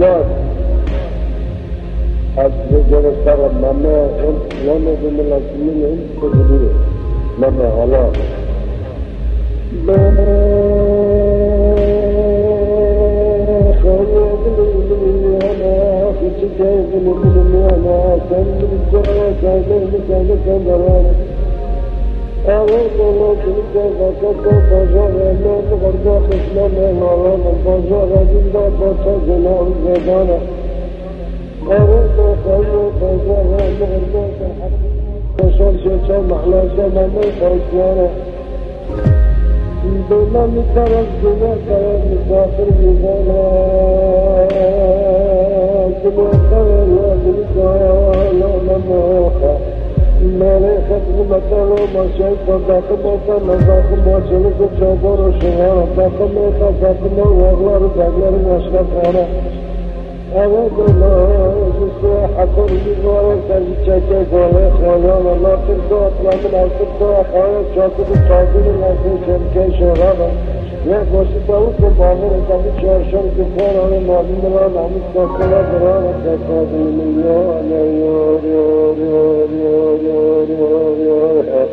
الرجال الرجال ترى ماما انت لما بملاكين انت تقولي ماما غلط بنا مترجمة مسافر مزانا سمعتها وابركانا لموخا ماليخة المتالو ما شايفة باقمة نظاقم وشلق الشوبر الشهارة باقمة باقمة واغلار باقلار واشرفانا أود الله جسوا حقر بزوار سجدك قولي خوانا لا ترضى أطلع من أصدقاء خوانا شاكد الشاكد الأخي شمكي شغانا يا بوشتاو كبامر كمي شارشان كفانا لمعلم الله نعمل تاكلا برانا تاكادي من يور يور يور يور يور يور يور يور